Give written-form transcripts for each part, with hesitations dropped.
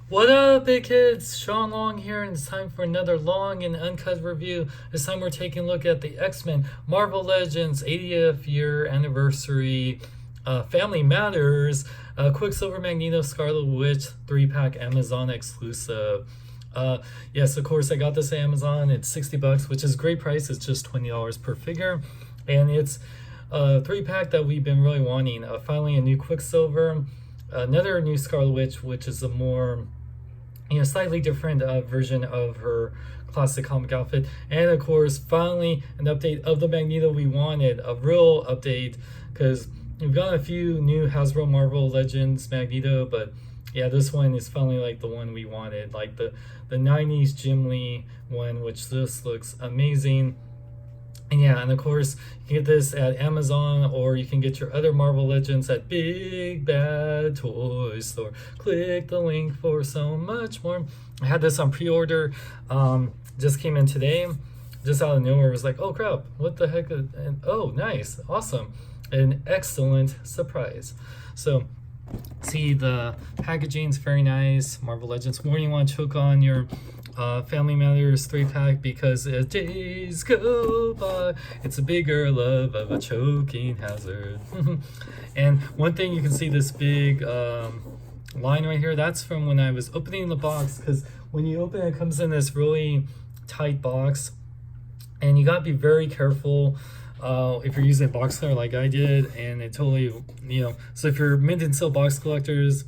What up, big kids? Sean Long here, and it's time for another long and uncut review. This time we're taking a look at the X-Men Marvel Legends 80th year anniversary Family Matters Quicksilver, Magneto, Scarlet Witch 3-pack Amazon exclusive. Yes, of course, I got this at Amazon. It's $60, which is a great price. It's just $20 per figure, and it's a 3-pack that we've been really wanting. Finally, a new Quicksilver, another new Scarlet Witch, which is a more slightly different version of her classic comic outfit, and of course finally an update of the Magneto we wanted, a real update, because we've got a few new Hasbro Marvel Legends Magneto, but yeah, this one is finally like the one we wanted, like the 90s Jim Lee one, which just looks amazing. And yeah, and of course, you can get this at Amazon, or you can get your other Marvel Legends at Big Bad Toy Store. Click the link for so much more. I had this on pre-order, just came in today, just out of nowhere. It was like, oh crap, what the heck? And oh, nice, awesome, an excellent surprise. So, see, the packaging's very nice. Marvel Legends. Warning, you want to choke on your Family Matters 3-pack, because as days go by, it's a bigger love of a choking hazard. And one thing, you can see this big line right here. That's from when I was opening the box, because when you open it, it comes in this really tight box, and you gotta be very careful if you're using a box cutter like I did, and it totally, so if you're mint and sell box collectors,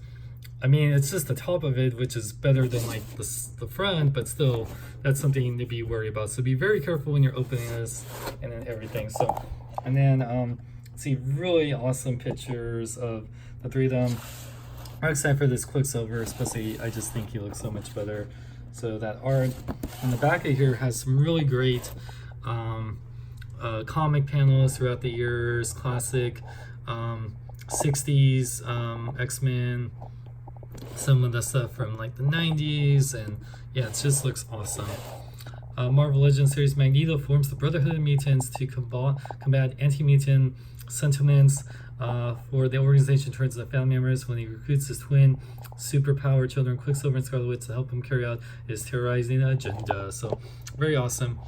I mean, it's just the top of it, which is better than like the front, but still, that's something to be worried about. So be very careful when you're opening this and then everything. So, and then see, really awesome pictures of the three of them. I'm excited for this Quicksilver, especially I just think he looks so much better. So that art in the back of here has some really great comic panels throughout the years, classic 60s X-Men, some of the stuff from like the 90s, and yeah, it just looks awesome. Marvel Legends series, Magneto forms the Brotherhood of Mutants to combat anti-mutant sentiments for the organization towards the family members when he recruits his twin superpower children, Quicksilver and Scarlet Witch, to help him carry out his terrorizing agenda. So very awesome.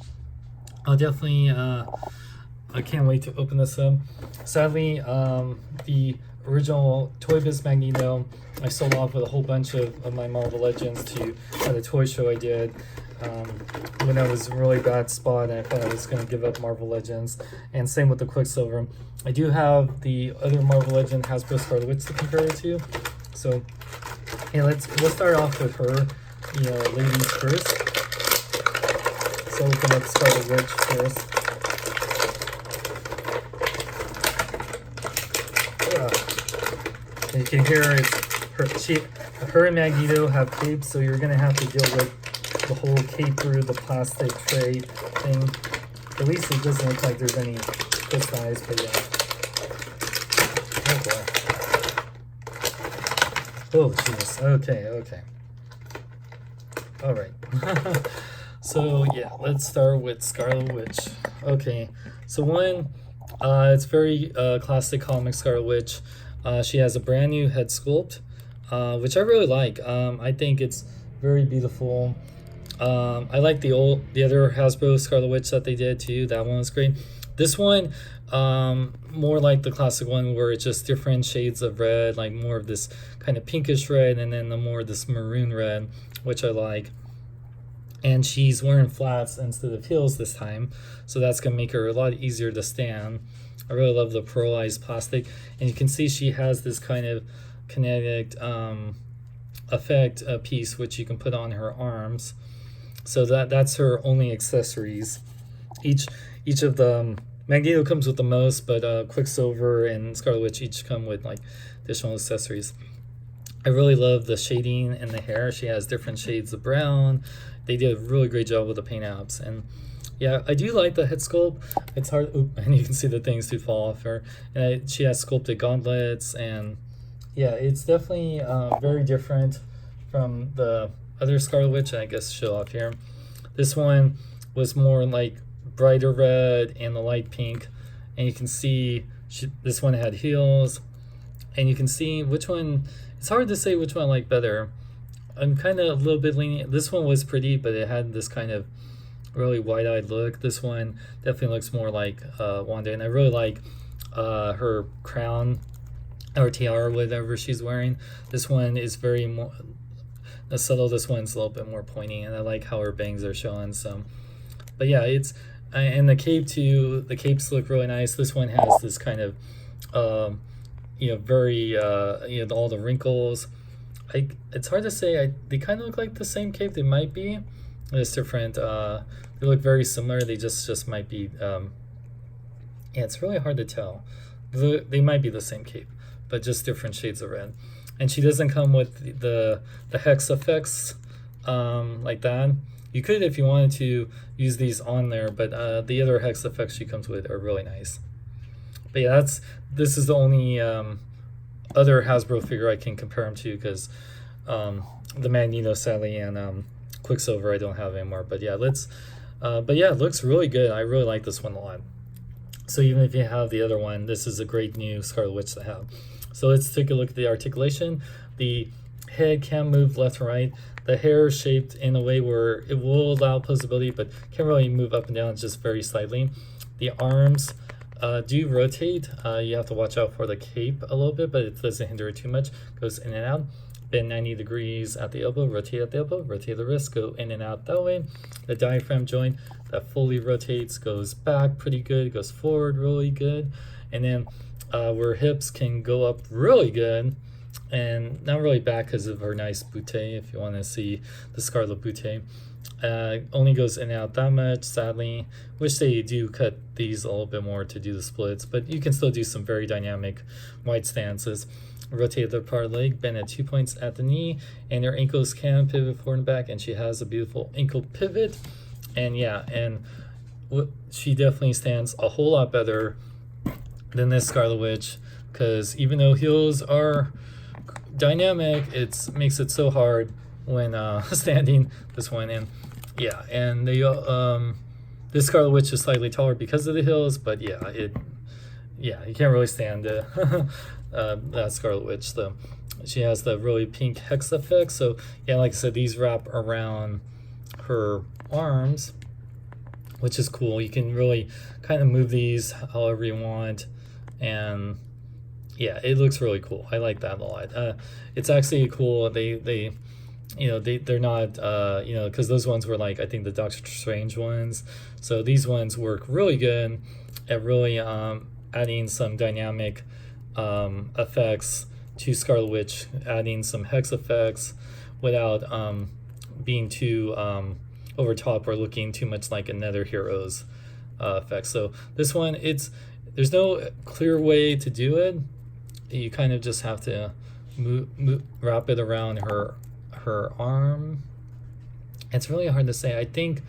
I'll definitely I can't wait to open this up. Sadly, the original Toy Biz Magneto I sold off with a whole bunch of my Marvel Legends to at a toy show I did when I was in a really bad spot, and I thought I was going to give up Marvel Legends. And same with the Quicksilver. I do have the other Marvel Legend Hasbro Scarlet Witch to compare it to. So yeah, we'll start off with her, ladies first. So open up Scarlet Witch first. And you can hear her and Magneto have capes, so you're gonna have to deal with the whole cape through the plastic tray thing. At least it doesn't look like there's any twist eyes, but yeah. Oh boy. Oh jeez. Okay. All right. So yeah, let's start with Scarlet Witch. Okay. So one, it's very classic comic Scarlet Witch. She has a brand new head sculpt, which I really like. I think it's very beautiful. I like the other Hasbro Scarlet Witch that they did too. That one was great. This one, more like the classic one, where it's just different shades of red, like more of this kind of pinkish red, and then more of this maroon red, which I like. And she's wearing flats instead of heels this time, so that's gonna make her a lot easier to stand. I really love the pearlized plastic, and you can see she has this kind of kinetic effect piece which you can put on her arms. So that's her only accessories. Each of the Magneto comes with the most, but Quicksilver and Scarlet Witch each come with like additional accessories. I really love the shading in the hair. She has different shades of brown. They did a really great job with the paint apps, and yeah, I do like the head sculpt. It's hard, and you can see the things do fall off her. And she has sculpted gauntlets, and yeah, it's definitely very different from the other Scarlet Witch. I guess show off here. This one was more like brighter red and the light pink, and you can see this one had heels, and you can see which one. It's hard to say which one I like better. I'm kind of a little bit lenient. This one was pretty, but it had this kind of really wide-eyed look. This one definitely looks more like Wanda, and I really like her crown or tiara, whatever she's wearing. This one is very more subtle. This one's a little bit more pointy, and I like how her bangs are showing. So, but yeah, it's and the cape too. The capes look really nice. This one has this kind of very all the wrinkles. It's hard to say. They kind of look like the same cape. They might be. It's different. They look very similar. They just might be. Yeah, it's really hard to tell. They might be the same cape, but just different shades of red. And she doesn't come with the hex effects like that. You could, if you wanted to, use these on there, but the other hex effects she comes with are really nice. But yeah, this is the only other Hasbro figure I can compare them to, because the Magneto, sadly, and Quicksilver I don't have anymore. But yeah, but yeah, it looks really good. I really like this one a lot. So even if you have the other one, this is a great new Scarlet Witch to have. So let's take a look at the articulation. The head can move left and right. The hair is shaped in a way where it will allow posability, but can't really move up and down, just very slightly. The arms do rotate. You have to watch out for the cape a little bit, but it doesn't hinder it too much. Goes in and out. Bend 90 degrees at the elbow, rotate at the elbow, rotate the wrist, go in and out that way. The diaphragm joint that fully rotates goes back pretty good, goes forward really good. And then where hips can go up really good, and not really back because of her nice bootay, if you want to see the Scarlet bootay. Only goes in and out that much, sadly. Wish they do cut these a little bit more to do the splits, but you can still do some very dynamic wide stances. Rotate the part of the leg, bend at 2 points at the knee, and your ankles can pivot forward and back, and she has a beautiful ankle pivot. And yeah, and she definitely stands a whole lot better than this Scarlet Witch, because even though heels are dynamic, it makes it so hard when standing this one. And yeah, and this Scarlet Witch is slightly taller because of the heels, but yeah, you can't really stand that Scarlet Witch though. She has the really pink hex effect. So yeah, like I said, these wrap around her arms, which is cool. You can really kind of move these however you want, and yeah, it looks really cool. I like that a lot. It's actually cool. They're not because those ones were like, I think, the Doctor Strange ones. So these ones work really good at really adding some dynamic effects to Scarlet Witch, adding some hex effects without being too over top or looking too much like another hero's effects. So this one, there's no clear way to do it. You kind of just have to wrap it around her arm. It's really hard to say. I think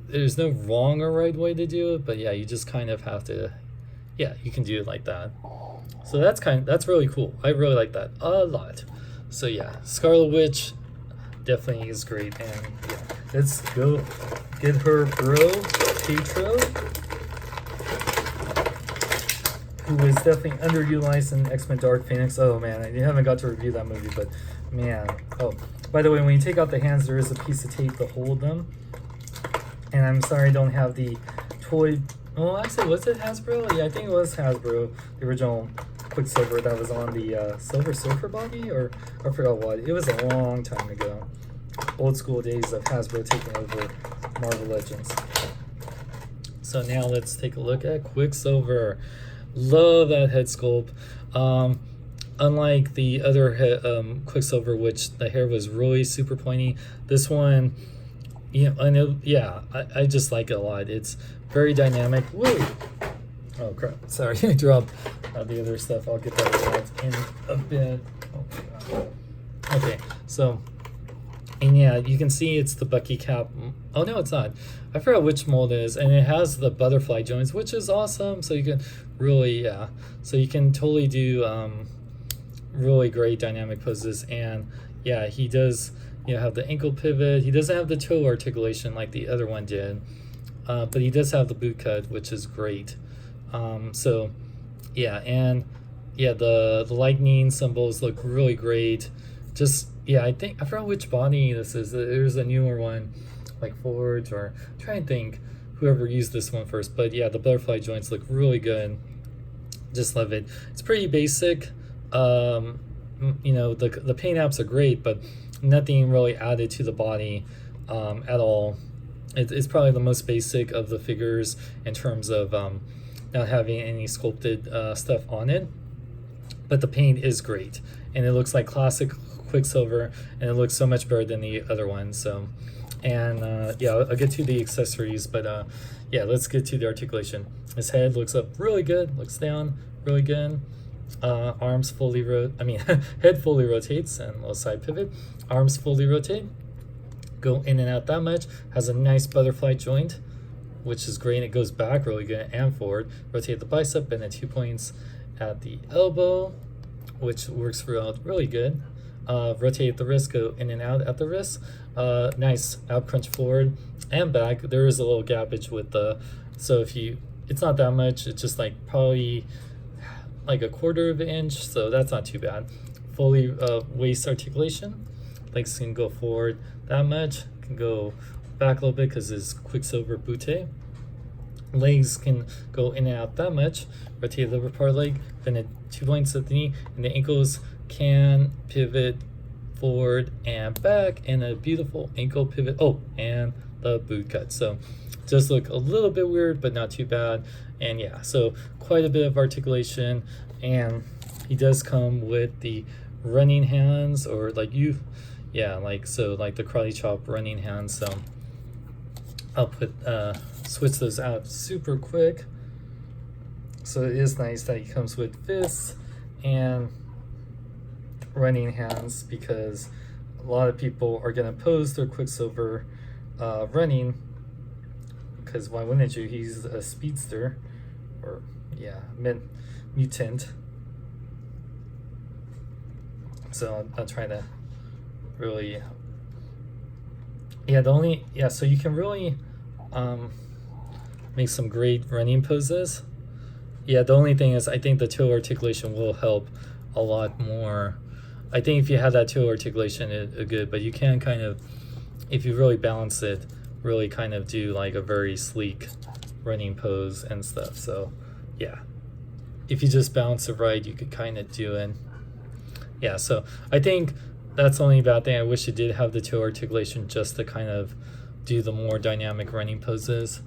there's no wrong or right way to do it, but yeah, you just kind of have to. Yeah, you can do it like that. So that's really cool. I really like that a lot. So yeah, Scarlet Witch definitely is great, and yeah, let's go get her bro Pietro, who was definitely underutilized in X-Men Dark Phoenix. Oh man, I haven't got to review that movie, but man. Oh, by the way, when you take out the hands, there is a piece of tape to hold them. And I'm sorry I don't have the toy. Oh, actually, was it Hasbro? Yeah, I think it was Hasbro, the original Quicksilver that was on the Silver Surfer body, or I forgot what. It was a long time ago. Old school days of Hasbro taking over Marvel Legends. So now let's take a look at Quicksilver. Love that head sculpt. Unlike the other Quicksilver, which the hair was really super pointy, this one, I know, yeah, I just like it a lot. It's very dynamic. Woo! Oh crap! Sorry, I dropped the other stuff. I'll get that out in a bit. Oh, okay, so. And yeah, you can see it's the Bucky cap. Oh no, it's not. I forgot which mold it is, and it has the butterfly joints, which is awesome. So you can really, yeah. So you can totally do really great dynamic poses, and yeah, he does. Have the ankle pivot. He doesn't have the toe articulation like the other one did, but he does have the boot cut, which is great. So yeah, and yeah, the lightning symbols look really great. Just Yeah, I think I forgot which body this is. There's a newer one, like Forge, or try and think whoever used this one first. But yeah, the butterfly joints look really good. Just love it. It's pretty basic. You know, the paint apps are great, but nothing really added to the body at all. It's probably the most basic of the figures in terms of not having any sculpted stuff on it. But the paint is great, and it looks like classic Quicksilver, and it looks so much better than the other one. So, and yeah, I'll get to the accessories, but yeah, let's get to the articulation. His head looks up really good, looks down really good. Arms fully head fully rotates, and little side pivot. Arms fully rotate, go in and out that much. Has a nice butterfly joint, which is great. It goes back really good and forward. Rotate the bicep, and then 2 points at the elbow, which works really good. Rotate the wrist, go in and out at the wrist. Nice ab crunch forward and back. There is a little gappage with the, so if you, it's not that much, it's just like probably like a quarter of an inch, so that's not too bad. Fully waist articulation. Legs can go forward that much, can go back a little bit because it's Quicksilver Butte. Legs can go in and out that much. Rotate the upper part leg, then at 2 points at the knee, and the ankles can pivot forward and back, and a beautiful ankle pivot. Oh, and the boot cut. So just look a little bit weird, but not too bad. And yeah, so quite a bit of articulation, and he does come with the running hands, or like so like the karate chop running hands. So I'll put switch those out super quick. So it is nice that he comes with fists and running hands, because a lot of people are going to pose their Quicksilver running, because why wouldn't you? He's a speedster, or yeah, mutant. So I'll try to really, so you can really make some great running poses. Yeah, the only thing is I think the toe articulation will help a lot more. I think if you have that toe articulation, it's good, but you can kind of, if you really balance it, really kind of do like a very sleek running pose and stuff. So yeah, if you just balance it right, you could kind of do it. Yeah, so I think that's the only bad thing. I wish it did have the toe articulation just to kind of do the more dynamic running poses.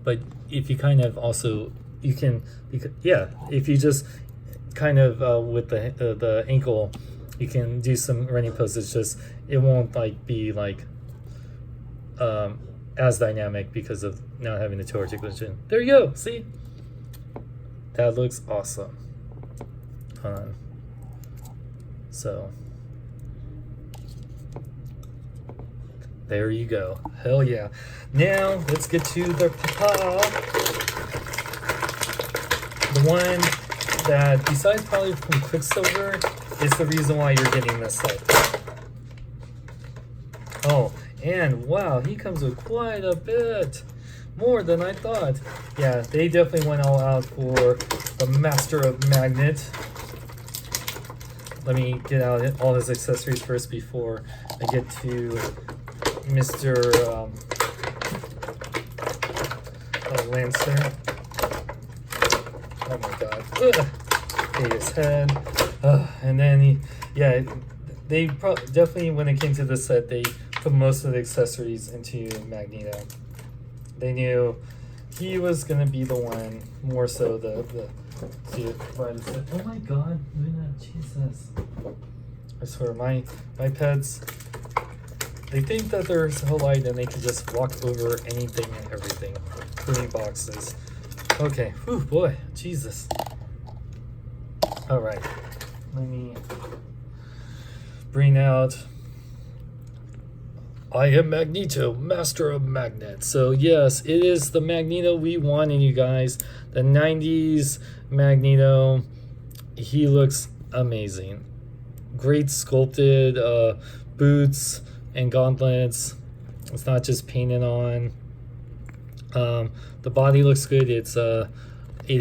But if you kind of also, if you just kind of with the ankle, you can do some running poses. Just it won't like be like as dynamic because of not having the toe articulation. There you go. See, that looks awesome. So there you go. Hell yeah. Now let's get to the the one that, besides probably from Quicksilver, is the reason why you're getting this set. Oh, and wow, he comes with quite a bit more than I thought. Yeah, they definitely went all out for the Master of Magnet. Let me get out all his accessories first before I get to Mr. Lancer. Oh my god. Okay, his head. And then they definitely, when it came to this set, they put most of the accessories into Magneto. They knew he was gonna be the one, more so oh my god, Luna, Jesus. I swear, my pets, they think that they're so light and they can just walk over anything and everything, including boxes. Okay, whew, boy, Jesus. Alright, let me bring out, I am Magneto, Master of Magnet. So yes, it is the Magneto we wanted, you guys. The 90s Magneto. He looks amazing. Great sculpted boots and gauntlets. It's not just painted on. The body looks good. It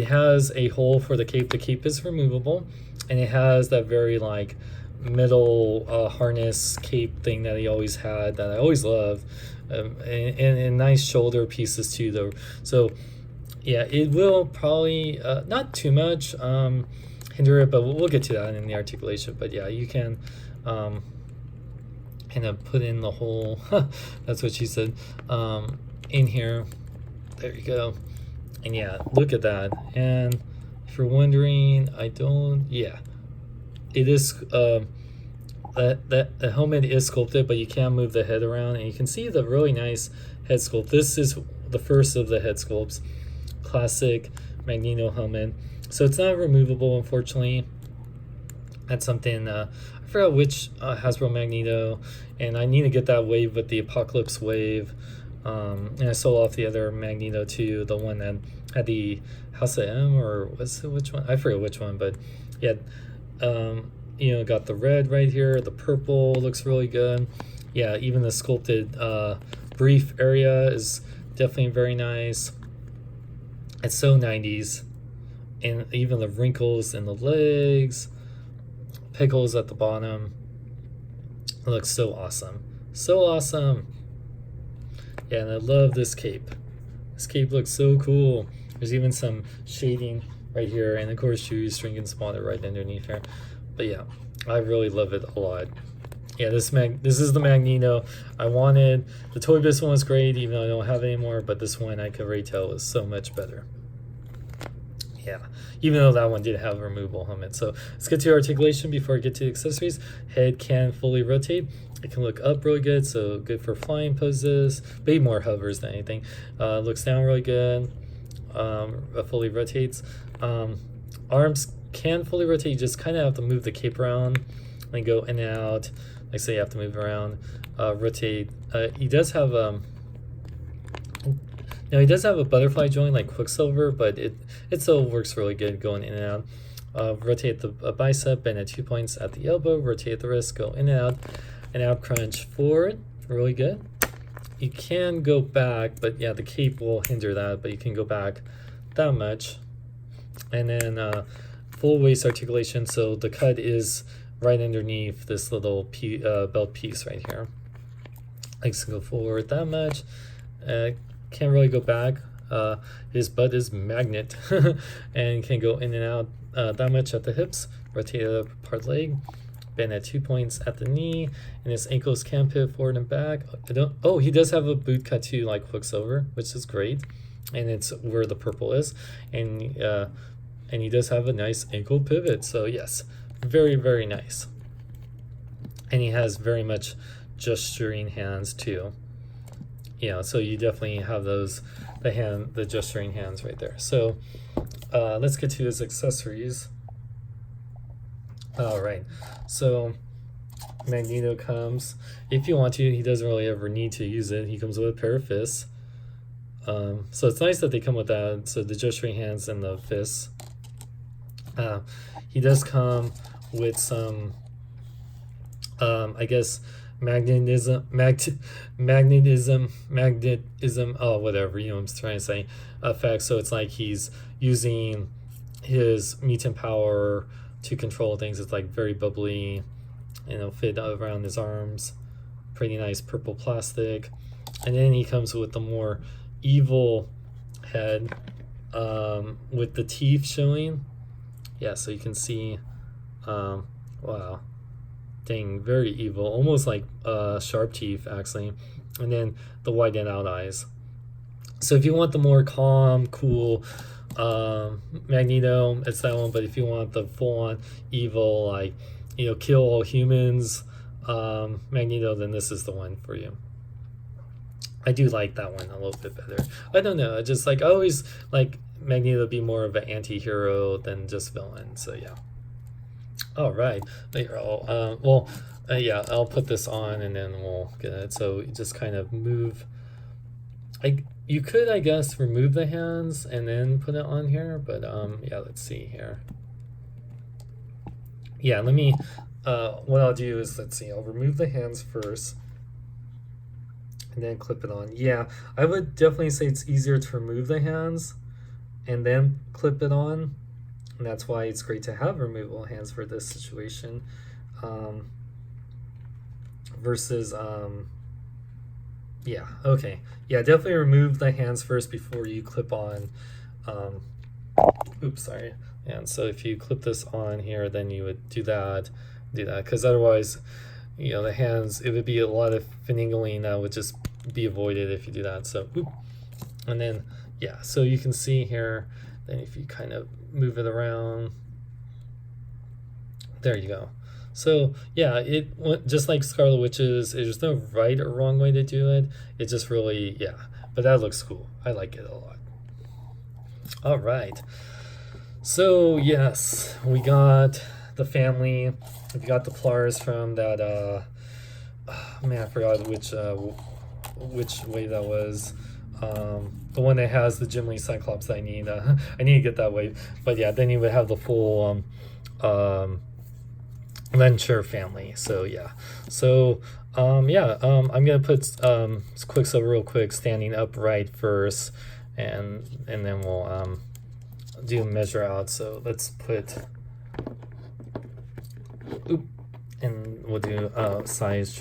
has a hole for the cape. The cape is removable, and it has that very like metal harness cape thing that he always had that I always loved, and nice shoulder pieces too though. So yeah, it will probably not too much hinder it, but we'll get to that in the articulation. But yeah, you can kind of put in the whole that's what she said, in here. There you go. And yeah, look at that. And if you're wondering, yeah, it is that the helmet is sculpted, but you can move the head around, and you can see the really nice head sculpt. This is the first of the head sculpts, classic Magneto helmet. So it's not removable, unfortunately. That's something I forgot which Hasbro Magneto, and I need to get that wave with the Apocalypse wave. And I sold off the other Magneto too, the one that had the House of M, or which one? I forget which one, but yeah, you know, got the red right here, the purple looks really good. Yeah, even the sculpted brief area is definitely very nice. It's so 90s, and even the wrinkles in the legs, pickles at the bottom. It looks so awesome, so awesome. Yeah, and I love this cape. This cape looks so cool. There's even some shading right here, and of course shoestring and spawner right underneath here. But yeah, I really love it a lot. Yeah, this is the Magneto I wanted. The Toy Biz one was great, even though I don't have it anymore, but this one I could already tell is so much better. Yeah, even though that one did have a removable helmet. So let's get to articulation before I get to the accessories. Head can fully rotate. It can look up really good, so good for flying poses. Maybe more hovers than anything. Looks down really good. Fully rotates. Arms can fully rotate. You just kind of have to move the cape around and go in and out. Like say you have to move around. Rotate. He does have now he does have a butterfly joint like Quicksilver, but it still works really good going in and out. Rotate the bicep, bend at 2 points at the elbow. Rotate the wrist, go in and out. And ab crunch forward, really good. You can go back, but yeah, the cape will hinder that, but you can go back that much. And then full waist articulation, so the cut is right underneath this little belt piece right here. Legs can go forward that much. Can't really go back. His butt is magnet and can go in and out that much at the hips. Rotate the upper part leg. Bend at 2 points at the knee, and his ankles can pivot forward and back. He does have a boot cut too, like Quicksilver, which is great, and it's where the purple is, and he does have a nice ankle pivot. So yes, very, very nice. And he has very much gesturing hands too. Yeah, so you definitely have those the gesturing hands right there. So let's get to his accessories. All right, so Magneto comes, if you want to, he doesn't really ever need to use it. He comes with a pair of fists. So it's nice that they come with that. So the gesturing hands and the fists. He does come with some, I guess, magnetism, oh, whatever, you know what I'm trying to say, effects. So it's like he's using his mutant power to control things. It's like very bubbly, you know, fit around his arms. Pretty nice purple plastic. And then he comes with the more evil head, with the teeth showing. Yeah, so you can see, wow, dang, very evil, almost like sharp teeth actually. And then the widened out eyes. So if you want the more calm, cool Magneto, it's that one. But if you want the full-on evil, like, you know, kill all humans Magneto, then this is the one for you. I do like that one a little bit better. I don't know, I just like, I always like Magneto be more of an anti-hero than just villain. So yeah. All right, yeah, I'll put this on and then we'll get it. So you just kind of move. You could, I guess, remove the hands and then put it on here, but yeah, let's see here. Yeah, let me, what I'll do is, let's see, I'll remove the hands first and then clip it on. Yeah, I would definitely say it's easier to remove the hands and then clip it on. And that's why it's great to have removable hands for this situation. versus yeah, okay. Yeah, definitely remove the hands first before you clip on. Oops, sorry. And so if you clip this on here, then you would do that, because otherwise, you know, the hands, it would be a lot of finagling that would just be avoided if you do that. So, oop. And then, yeah, so you can see here, then if you kind of move it around, there you go. So yeah, it just like Scarlet Witches, there's no right or wrong way to do it. It just really, yeah, but that looks cool. I like it a lot. All right. So yes, we got the family. We got the Plars from that. Man, I forgot which way that was. The one that has the Jim Lee Cyclops that I need. I need to get that way. But yeah, then you would have the full Venture family. So yeah. So I'm gonna put Quicksilver real quick, standing upright first, and then we'll do measure out. So let's put, and we'll do size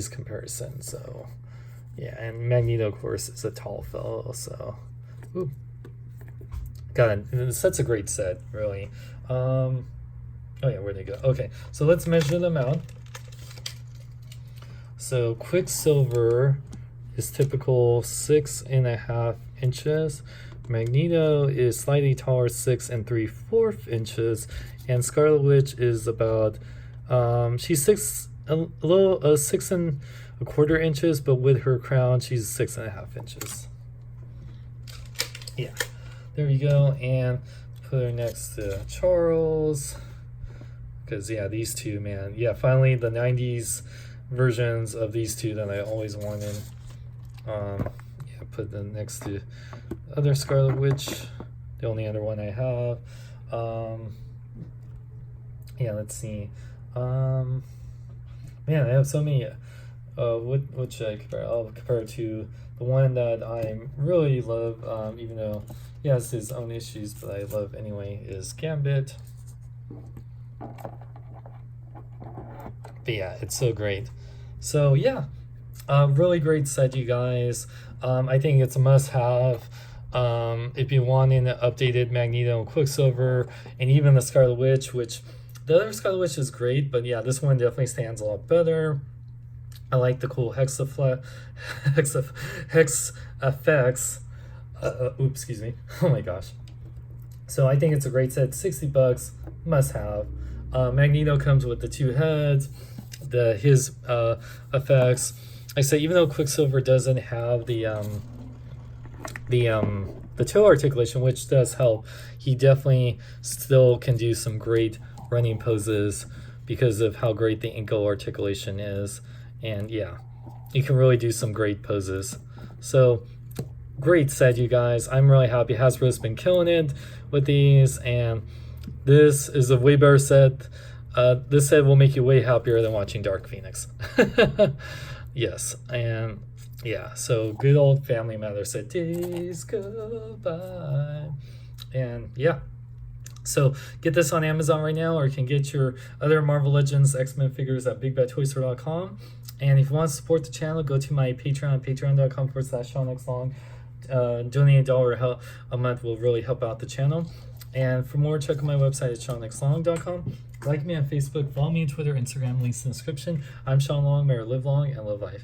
comparison. So yeah, and Magneto of course is a tall fellow, so that's a great set, really. Oh yeah, where'd they go? Okay, so let's measure them out. So Quicksilver is typical 6.5 inches. Magneto is slightly taller, 6 3/4 inches, and Scarlet Witch is about she's 6 1/4 inches, but with her crown she's 6.5 inches. Yeah, there you go. And put her next to Charles, because yeah, these two, man, yeah, finally the 90s versions of these two that I always wanted. Yeah, put them next to other Scarlet Witch, the only other one I have. Yeah, let's see. Man, I have so many. What should I compare? I'll compare it to the one that I really love, even though he has his own issues, but I love anyway, is Gambit. But yeah, it's so great. So yeah, really great set, you guys. I think it's a must-have. If you want an updated Magneto and Quicksilver, and even the Scarlet Witch, which the other Scarlet Witch is great, but yeah, this one definitely stands a lot better. I like the cool hex effects. Oops, excuse me. Oh my gosh. So I think it's a great set. $60, must have. Magneto comes with the two heads, his effects. I say, even though Quicksilver doesn't have the toe articulation, which does help, he definitely still can do some great running poses because of how great the ankle articulation is. And yeah, you can really do some great poses. So great set, you guys. I'm really happy. Hasbro's been killing it with these, and this is a way better set. This set will make you way happier than watching Dark Phoenix. Yes, and yeah, so good old Family Matters set. Days go by. And yeah, so get this on Amazon right now, or you can get your other Marvel Legends X-Men figures at bigbadtoystore.com. And if you want to support the channel, go to my Patreon, patreon.com/SeanXLong. Donating $1 a month will really help out the channel. And for more, check out my website at SeanXLong.com. Like me on Facebook, follow me on Twitter, Instagram, links in the description. I'm Sean Long. May you live long and live life.